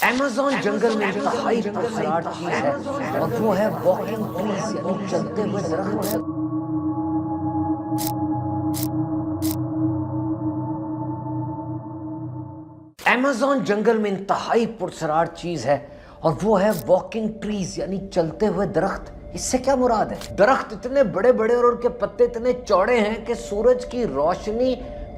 Amazon جنگل میں انتہائی پرسرار چیز ہے اور وہ ہے واکنگ ٹریز، یعنی چلتے ہوئے درخت۔ ایمیزون جنگل میں انتہائی پرسرار چیز ہے اور وہ ہے واکنگ ٹریز، یعنی چلتے ہوئے درخت۔ اس سے کیا مراد ہے؟ درخت اتنے بڑے بڑے اور ان کے پتے اتنے چوڑے ہیں کہ سورج کی روشنی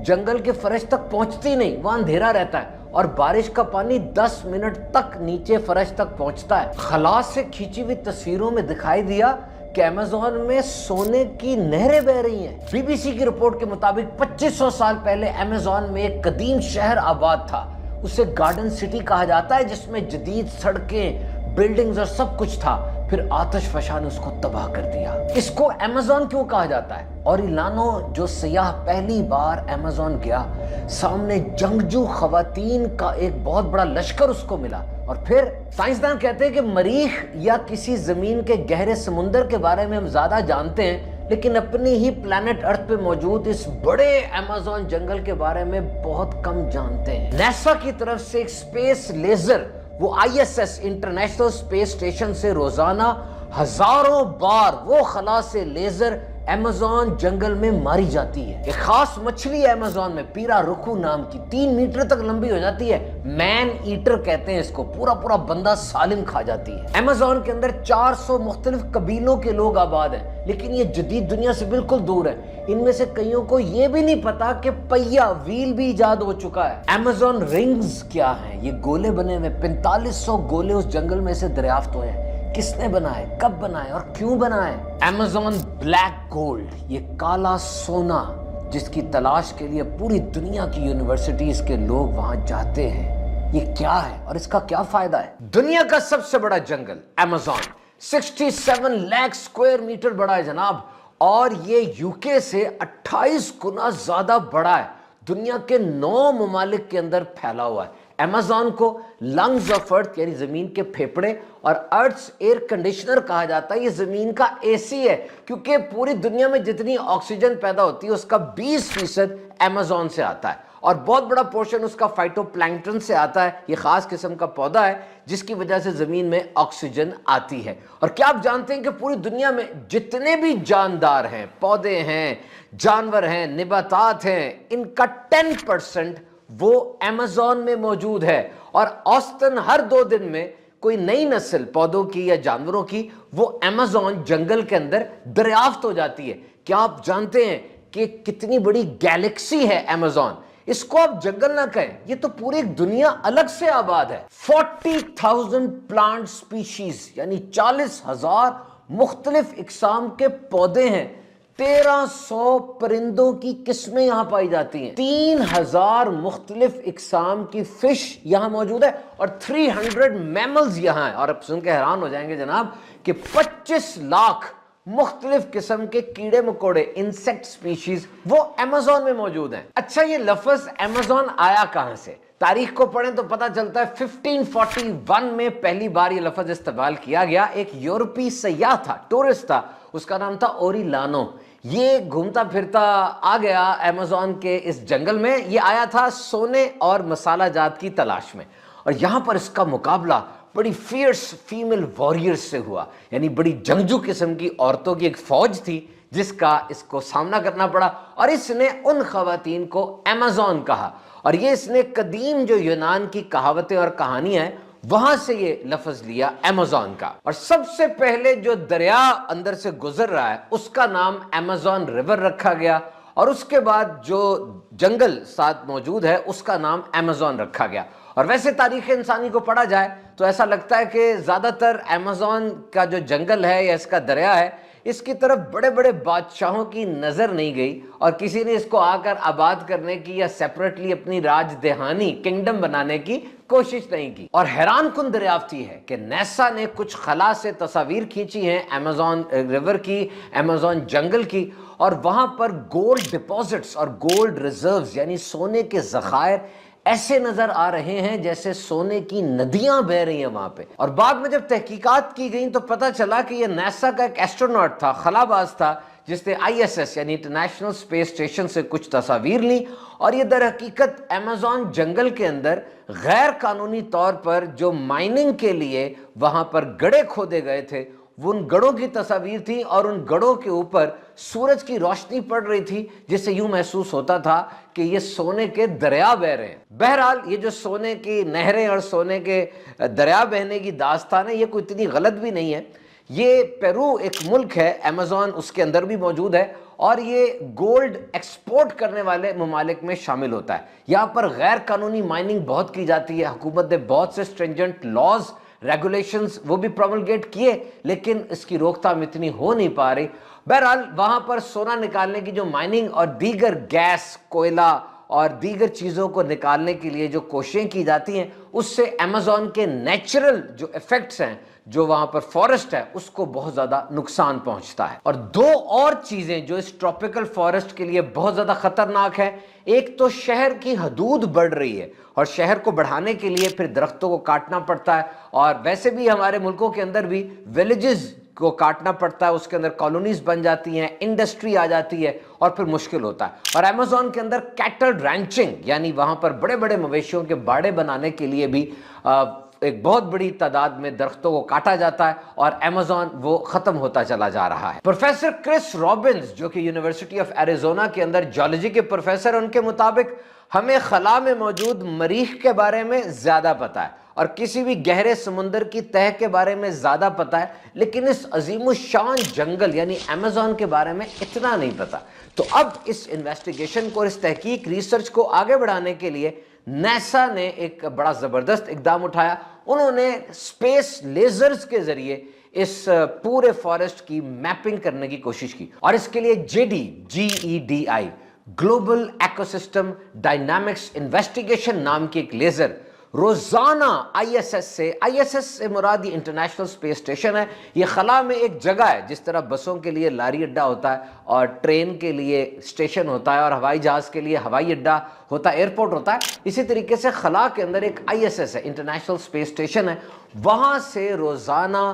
جنگل کے فرش تک پہنچتی نہیں، وہاں اندھیرا رہتا ہے اور بارش کا پانی 10 منٹ تک نیچے فرش تک پہنچتا ہے۔ خلا سے کھینچی ہوئی تصویروں میں دکھائی دیا کہ ایمیزون میں سونے کی نہریں بہہ رہی ہیں۔ بی بی سی کی رپورٹ کے مطابق 2500 سال پہلے ایمیزون میں ایک قدیم شہر آباد تھا، اسے گارڈن سٹی کہا جاتا ہے، جس میں جدید سڑکیں، بلڈنگز اور سب کچھ تھا۔ پھر آتش فشاں نے اس کو تباہ کر دیا۔ اس کو ایمیزون کیوں کہا جاتا ہے؟ اوریلانو جو سیاح پہلی بار ایمیزون گیا، سامنے جنگجو خواتین کا ایک بہت بڑا لشکر اس کو ملا، اور پھر سائنسدان کہتے ہیں کہ مریخ یا کسی زمین کے گہرے سمندر کے بارے میں ہم زیادہ جانتے ہیں، لیکن اپنی ہی پلانٹ ارتھ پہ موجود اس بڑے ایمیزون جنگل کے بارے میں بہت کم جانتے ہیں۔ نیسا کی طرف سے ایک سپیس لیزر، وہ ISS انٹرنیشنل سپیس اسٹیشن سے روزانہ ہزاروں بار وہ خلا سے لیزر ایمیزون جنگل میں ماری جاتی ہے۔ ایک خاص مچھلی ہے ایمیزون میں، پیرا رکو نام کی، 3 میٹر تک لمبی ہو جاتی ہے، مین ایٹر کہتے ہیں اس کو، پورا بندہ سالم کھا جاتی ہے۔ ایمیزون کے اندر 400 مختلف قبیلوں کے لوگ آباد ہیں، لیکن یہ جدید دنیا سے بالکل دور ہے۔ ان میں سے کئیوں کو یہ بھی نہیں پتا کہ پہیا ویل بھی ایجاد ہو چکا ہے۔ ایمیزون رنگز کیا ہیں؟ یہ گولے بنے ہوئے 4500 گولے اس جنگل میں سے دریافت ہوئے ہیں۔ کس نے بنائے، کب بنائے اور کیوں بنائے؟ ایمیزون بلیک گولڈ، یہ کالا سونا جس کی تلاش کے لیے پوری دنیا کی یونیورسٹیز کے لوگ وہاں جاتے ہیں، یہ کیا ہے اور اس کا کیا فائدہ ہے؟ دنیا کا سب سے بڑا جنگل ایمیزون 67 لاکھ سکوائر میٹر بڑا ہے جناب، اور یہ UK سے 28 گنا زیادہ بڑا ہے۔ دنیا کے 9 ممالک کے اندر پھیلا ہوا ہے۔ ایمیزون کو لنگز آف ارتھ یعنی زمین کے پھیپھڑے اور ارتھس ایئر کنڈیشنر کہا جاتا ہے۔ یہ زمین کا AC ہے، کیونکہ پوری دنیا میں جتنی آکسیجن پیدا ہوتی ہے اس کا 20% ایمیزون سے آتا ہے، اور بہت بڑا پورشن اس کا فائٹو پلانکٹن سے آتا ہے۔ یہ خاص قسم کا پودا ہے جس کی وجہ سے زمین میں آکسیجن آتی ہے۔ اور کیا آپ جانتے ہیں کہ پوری دنیا میں جتنے بھی جاندار ہیں، پودے ہیں، جانور ہیں، نباتات ہیں، ان کا 10% وہ ایمیزون میں موجود ہے، اور اوسطاً ہر 2 دن میں کوئی نئی نسل پودوں کی یا جانوروں کی وہ ایمیزون جنگل کے اندر دریافت ہو جاتی ہے۔ کیا آپ جانتے ہیں کہ کتنی بڑی گیلیکسی ہے ایمیزون؟ اس کو آپ جنگل نہ کہیں، یہ تو پوری ایک دنیا الگ سے آباد ہے۔ 40,000 پلانٹ سپیشیز یعنی 40,000 مختلف اقسام کے پودے ہیں، 1300 پرندوں کی قسمیں یہاں پائی جاتی ہیں، 3000 مختلف اقسام کی فش یہاں موجود ہے، اور 300 میملز یہاں ہیں۔ اور آپ سن کے حیران ہو جائیں گے جناب کہ 25 لاکھ مختلف قسم کے کیڑے مکوڑے، انسیکٹ سپیشیز وہ ایمیزون میں موجود ہیں۔ اچھا، یہ لفظ ایمیزون آیا کہاں سے؟ تاریخ کو پڑھیں تو پتہ چلتا ہے 1541 میں پہلی بار یہ لفظ استعمال کیا گیا۔ ایک یورپی سیاح تھا، ٹورسٹ تھا، اس کا نام تھا اوریلانو۔ یہ گھومتا پھرتا آ گیا ایمیزون کے اس جنگل میں، یہ آیا تھا سونے اور مسالہ جات کی تلاش میں، اور یہاں پر اس کا مقابلہ بڑی فیئرس فیمل وارئرز سے ہوا، یعنی بڑی جنگجو قسم کی عورتوں کی ایک فوج تھی جس کا اس کو سامنا کرنا پڑا، اور اس نے ان خواتین کو ایمیزون کہا، اور یہ اس نے قدیم جو یونان کی کہاوتیں اور کہانیاں ہیں وہاں سے یہ لفظ لیا ایمیزون کا۔ اور سب سے پہلے جو دریا اندر سے گزر رہا ہے اس کا نام ایمیزون ریور رکھا گیا، اور اس کے بعد جو جنگل ساتھ موجود ہے اس کا نام ایمیزون رکھا گیا۔ اور ویسے تاریخ انسانی کو پڑھا جائے تو ایسا لگتا ہے کہ زیادہ تر ایمیزون کا جو جنگل ہے یا اس کا دریا ہے، اس کی طرف بڑے بڑے بادشاہوں کی نظر نہیں گئی، اور کسی نے اس کو آ کر آباد کرنے کی یا سیپریٹلی اپنی راج دہانی کنگڈم بنانے کی کوشش نہیں کی۔ اور حیران کن دریافت یہ ہے کہ نیسا نے کچھ خلا سے تصاویر کھینچی ہیں ایمیزون ریور کی، ایمیزون جنگل کی، اور وہاں پر گولڈ ڈپازٹس اور گولڈ ریزروز یعنی سونے کے ذخائر ایسے نظر آ رہے ہیں جیسے سونے کی ندیاں بہہ رہی ہیں وہاں پہ۔ اور بعد میں جب تحقیقات کی گئیں تو پتہ چلا کہ یہ نیسا کا ایک ایسٹروناٹ تھا، خلا باز تھا، جس نے ISS یعنی انٹرنیشنل اسپیس اسٹیشن سے کچھ تصاویر لی، اور یہ در حقیقت ایمیزون جنگل کے اندر غیر قانونی طور پر جو مائننگ کے لیے وہاں پر گڑھے کھودے گئے تھے، وہ ان گڑھوں کی تصاویر تھی، اور ان گڑھوں کے اوپر سورج کی روشنی پڑ رہی تھی، جس سے یوں محسوس ہوتا تھا کہ یہ سونے کے دریا بہ رہے ہیں۔ بہرحال یہ جو سونے کی نہریں اور سونے کے دریا بہنے کی داستان ہے، یہ کوئی اتنی غلط بھی نہیں ہے۔ یہ پیرو ایک ملک ہے، ایمیزون اس کے اندر بھی موجود ہے، اور یہ گولڈ ایکسپورٹ کرنے والے ممالک میں شامل ہوتا ہے۔ یہاں پر غیر قانونی مائننگ بہت کی جاتی ہے، حکومت نے بہت سے اسٹرنجنٹ لاز ریگولیشنز وہ بھی پروملگیٹ کیے، لیکن اس کی روک تھام اتنی ہو نہیں پا رہی۔ بہرحال وہاں پر سونا نکالنے کی جو مائننگ اور دیگر گیس، کوئلہ اور دیگر چیزوں کو نکالنے کے لیے جو کوششیں کی جاتی ہیں، اس سے ایمیزون کے نیچرل جو ایفیکٹس ہیں، جو وہاں پر فارسٹ ہے، اس کو بہت زیادہ نقصان پہنچتا ہے۔ اور دو اور چیزیں جو اس ٹراپیکل فارسٹ کے لیے بہت زیادہ خطرناک ہے، ایک تو شہر کی حدود بڑھ رہی ہے، اور شہر کو بڑھانے کے لیے پھر درختوں کو کاٹنا پڑتا ہے، اور ویسے بھی ہمارے ملکوں کے اندر بھی ولیجز کو کاٹنا پڑتا ہے، اس کے اندر کالونیز بن جاتی ہیں، انڈسٹری آ جاتی ہے، اور پھر مشکل ہوتا ہے۔ اور ایمیزون کے اندر کیٹل رینچنگ یعنی وہاں پر بڑے بڑے مویشیوں کے باڑے بنانے کے لیے بھی ایک بہت بڑی تعداد میں درختوں کو کاٹا جاتا ہے، اور ایمیزون وہ ختم ہوتا چلا جا رہا ہے۔ پروفیسر کرس رابنز جو کہ یونیورسٹی آف ایریزونا کے اندر جیولوجی کے پروفیسر، ان کے مطابق ہمیں خلا میں موجود مریخ کے بارے میں زیادہ پتا ہے، اور کسی بھی گہرے سمندر کی تہہ کے بارے میں زیادہ پتا ہے، لیکن اس عظیم الشان جنگل یعنی ایمیزون کے بارے میں اتنا نہیں پتا۔ تو اب اس انویسٹیگیشن کو، اس تحقیق ریسرچ کو آگے بڑھانے کے لیے نیسا نے ایک بڑا زبردست اقدام اٹھایا۔ انہوں نے اسپیس لیزرز کے ذریعے اس پورے فارسٹ کی میپنگ کرنے کی کوشش کی، اور اس کے لیے GEDI global eco system dynamics investigation نام کی ایک لیزر روزانہ ISS سے مراد یہ انٹرنیشنل اسپیس اسٹیشن ہے، یہ خلا میں ایک جگہ ہے، جس طرح بسوں کے لیے لاری اڈا ہوتا ہے، اور ٹرین کے لیے اسٹیشن ہوتا ہے، اور ہوائی جہاز کے لیے ہوائی اڈا ہوتا ہے، ایئرپورٹ ہوتا ہے، اسی طریقے سے خلا کے اندر ایک ISS ہے، انٹرنیشنل اسپیس اسٹیشن ہے۔ وہاں سے روزانہ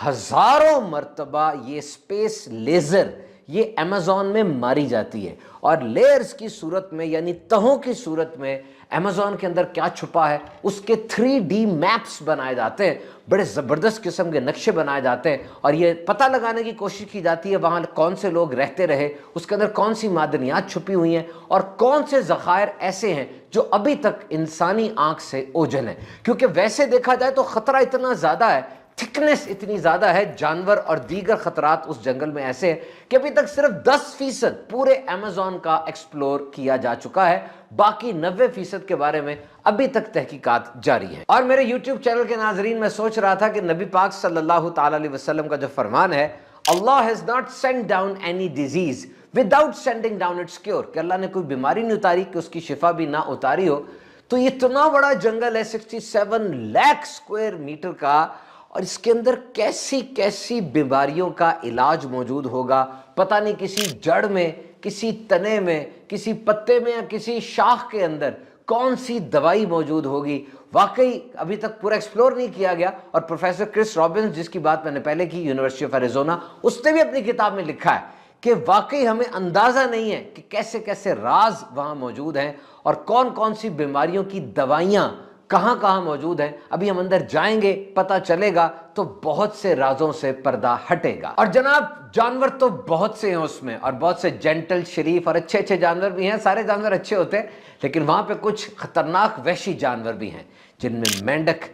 ہزاروں مرتبہ یہ اسپیس لیزر یہ ایمیزون میں ماری جاتی ہے، اور لیئرز کی صورت میں یعنی تہوں کی صورت میں ایمیزون کے اندر کیا چھپا ہے اس کے 3D میپس بنائے جاتے ہیں، بڑے زبردست قسم کے نقشے بنائے جاتے ہیں، اور یہ پتہ لگانے کی کوشش کی جاتی ہے وہاں کون سے لوگ رہتے رہے، اس کے اندر کون سی معدنیات چھپی ہوئی ہیں، اور کون سے ذخائر ایسے ہیں جو ابھی تک انسانی آنکھ سے اوجھل ہیں۔ کیونکہ ویسے دیکھا جائے تو خطرہ اتنا زیادہ ہے، تھکنس اتنی زیادہ ہے، جانور اور دیگر خطرات اس جنگل میں ایسے ہیں کہ ابھی تک صرف 10% پورے ایمیزون کا ایکسپلور کیا جا چکا ہے، باقی 90% کے بارے میں ابھی تک تحقیقات جاری ہیں۔ اور میرے یوٹیوب چینل کے ناظرین، میں سوچ رہا تھا کہ نبی پاک صلی اللہ تعالی علیہ وسلم کا جو فرمان ہے، اللہ has not sent down any disease without sending down its cure، کہ اللہ نے کوئی بیماری نہیں اتاری کہ اس کی شفا بھی نہ اتاری ہو، تو یہ اتنا بڑا جنگل ہے 67 لاکھ اسکوائر میٹر کا، اور اس کے اندر کیسی کیسی بیماریوں کا علاج موجود ہوگا، پتہ نہیں کسی جڑ میں، کسی تنے میں، کسی پتے میں، یا کسی شاخ کے اندر کون سی دوائی موجود ہوگی، واقعی ابھی تک پورا ایکسپلور نہیں کیا گیا۔ اور پروفیسر کرس رابنز جس کی بات میں نے پہلے کی، یونیورسٹی آف ایریزونا، اس نے بھی اپنی کتاب میں لکھا ہے کہ واقعی ہمیں اندازہ نہیں ہے کہ کیسے کیسے راز وہاں موجود ہیں، اور کون کون سی بیماریوں کی دوائیاں کہاں کہاں موجود ہیں۔ ابھی ہم اندر جائیں گے، پتہ چلے گا، تو بہت سے رازوں سے پردہ ہٹے گا۔ اور جناب جانور تو بہت سے ہیں اس میں، اور بہت سے جینٹل، شریف اور اچھے اچھے جانور بھی ہیں، سارے جانور اچھے ہوتے ہیں، لیکن وہاں پہ کچھ خطرناک وحشی جانور بھی ہیں، جن میں مینڈک،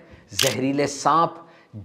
زہریلے سانپ،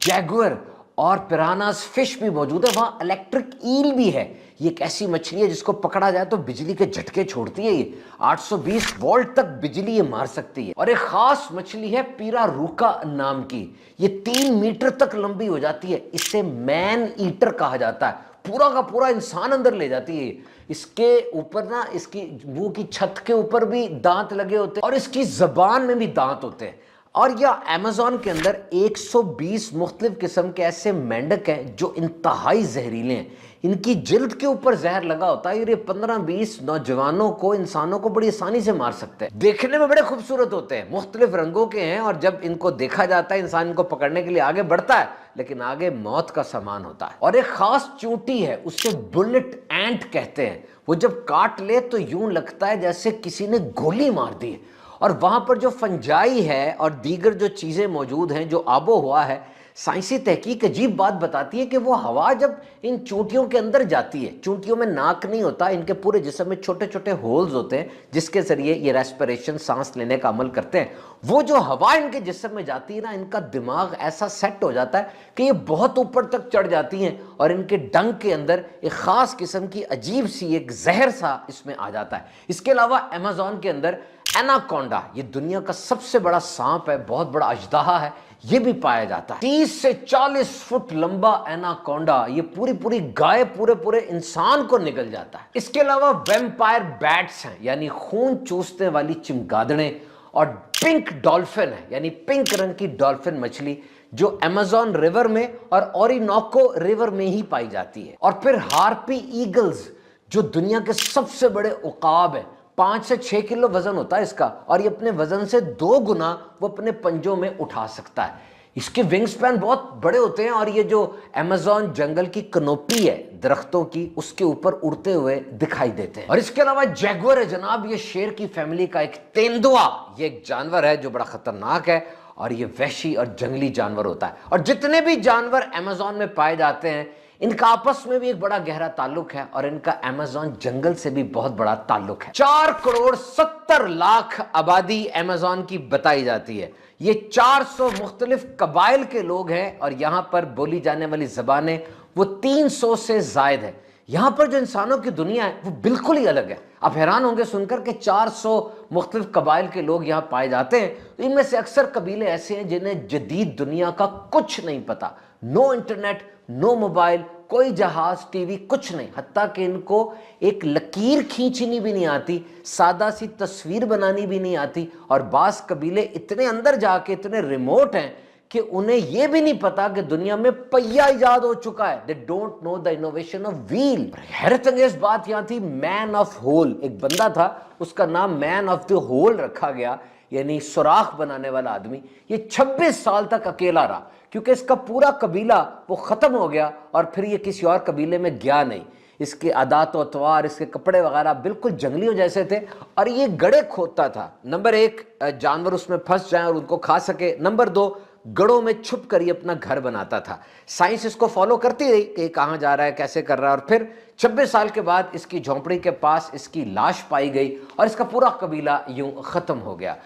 جیگور اور پیراناز فش بھی موجود ہے۔ وہاں الیکٹرک ایل بھی ہے، یہ ایک ایسی مچھلی ہے جس کو پکڑا جائے تو بجلی کے جھٹکے چھوڑتی ہے، یہ 820 وولٹ تک بجلی یہ مار سکتی ہے۔ اور ایک خاص مچھلی ہے پیرا روکا نام کی، یہ 3 میٹر تک لمبی ہو جاتی ہے، اسے مین ایٹر کہا جاتا ہے، پورا کا پورا انسان اندر لے جاتی ہے۔ اس کے اوپر نا، اس کی منہ کی چھت کے اوپر بھی دانت لگے ہوتے ہیں، اور اس کی زبان میں بھی دانت ہوتے ہیں۔ اور یا ایمیزون کے اندر 120 مختلف قسم کے ایسے مینڈک ہیں جو انتہائی زہریلے ہیں. ان کی جلد کے اوپر زہر لگا ہوتا ہے اور یہ 15-20 نوجوانوں کو، انسانوں کو بڑی آسانی سے مار سکتے ہیں. دیکھنے میں بڑے خوبصورت ہوتے ہیں، مختلف رنگوں کے ہیں، اور جب ان کو دیکھا جاتا ہے انسان ان کو پکڑنے کے لیے آگے بڑھتا ہے، لیکن آگے موت کا سامان ہوتا ہے. اور ایک خاص چونٹی ہے، اسے بلٹ اینٹ کہتے ہیں. وہ جب کاٹ لے تو یوں لگتا ہے جیسے کسی نے گولی مار دی ہے. اور وہاں پر جو فنجائی ہے اور دیگر جو چیزیں موجود ہیں، جو آب و ہوا ہے، سائنسی تحقیق عجیب بات بتاتی ہے کہ وہ ہوا جب ان چونٹیوں کے اندر جاتی ہے، چونٹیوں میں ناک نہیں ہوتا، ان کے پورے جسم میں چھوٹے چھوٹے ہولز ہوتے ہیں جس کے ذریعے یہ ریسپریشن، سانس لینے کا عمل کرتے ہیں. وہ جو ہوا ان کے جسم میں جاتی ہے نا، ان کا دماغ ایسا سیٹ ہو جاتا ہے کہ یہ بہت اوپر تک چڑھ جاتی ہیں، اور ان کے ڈنگ کے اندر ایک خاص قسم کی عجیب سی ایک زہر سا اس میں آ جاتا ہے. اس کے علاوہ ایمیزون کے اندر ایناکونڈا، یہ دنیا کا سب سے بڑا سانپ ہے، بہت بڑا اژدہا ہے، یہ بھی پایا جاتا ہے. 30 سے 40 فٹ لمبا ایناکونڈا، یہ پوری گائے پورے انسان کو نگل جاتا ہے. اس کے علاوہ ویمپائر بیٹس ہیں، یعنی خون چوسنے والی چمگادڑیں، اور پنک ڈالفن ہے، یعنی پنک رنگ کی ڈالفن مچھلی جو ایمیزون ریور میں اور اورینوکو ریور میں ہی پائی جاتی ہے. اور پھر ہارپی ایگلز جو دنیا کے سب سے بڑے عقاب ہیں، 5 سے 6 کلو وزن ہوتا ہے اس کا، اور یہ اپنے وزن سے 2 گنا وہ اپنے پنجوں میں اٹھا سکتا ہے. اس کے ونگ سپین بہت بڑے ہوتے ہیں، اور یہ جو ایمیزون جنگل کی کنوپی ہے درختوں کی، اس کے اوپر اڑتے ہوئے دکھائی دیتے ہیں. اور اس کے علاوہ جیگور ہے جناب، یہ شیر کی فیملی کا ایک تیندوا، یہ ایک جانور ہے جو بڑا خطرناک ہے، اور یہ وحشی اور جنگلی جانور ہوتا ہے. اور جتنے بھی جانور ایمیزون میں پائے جاتے ہیں، ان کا آپس میں بھی ایک بڑا گہرا تعلق ہے، اور ان کا ایمیزون جنگل سے بھی بہت بڑا تعلق ہے. 4,70,00,000 آبادی ایمیزون کی بتائی جاتی ہے. یہ 400 مختلف قبائل کے لوگ ہیں، اور یہاں پر بولی جانے والی زبانیں وہ 300 سے زائد ہے. یہاں پر جو انسانوں کی دنیا ہے وہ بالکل ہی الگ ہے. آپ حیران ہوں گے سن کر کہ 400 مختلف قبائل کے لوگ یہاں پائے جاتے ہیں. تو ان میں سے اکثر قبیلے ایسے ہیں جنہیں جدید دنیا کا کچھ نہیں پتا. نو انٹرنیٹ، نو موبائل، کوئی جہاز، ٹی وی، کچھ نہیں. حتیٰ کہ ان کو ایک لکیر کھینچنی بھی نہیں آتی، سادہ سی تصویر بنانی بھی نہیں آتی. اور بعض قبیلے اتنے اندر جا کے اتنے ریموٹ ہیں کہ انہیں یہ بھی نہیں پتا کہ دنیا میں پہیہ ایجاد ہو چکا ہے. they don't know the innovation of wheel. حیرت انگیز بات یہاں تھی، مین آف ہول، ایک بندہ تھا، اس کا نام مین آف دی ہول رکھا گیا، یعنی سوراخ بنانے والا آدمی. یہ 26 سال تک اکیلا رہا، کیونکہ اس کا پورا قبیلہ وہ ختم ہو گیا، اور پھر یہ کسی اور قبیلے میں گیا نہیں. اس کے عادات و اطوار، اس کے کپڑے وغیرہ بالکل جنگلیوں جیسے تھے، اور یہ گڑھے کھودتا تھا. نمبر 1 جانور اس میں پھنس جائیں اور ان کو کھا سکے. نمبر 2 گڑھوں میں چھپ کر یہ اپنا گھر بناتا تھا. سائنس اس کو فالو کرتی رہی کہ یہ کہاں جا رہا ہے، کیسے کر رہا ہے. اور پھر 26 سال کے بعد اس کی جھونپڑی کے پاس اس کی لاش پائی گئی، اور اس کا پورا قبیلہ یوں ختم ہو گیا.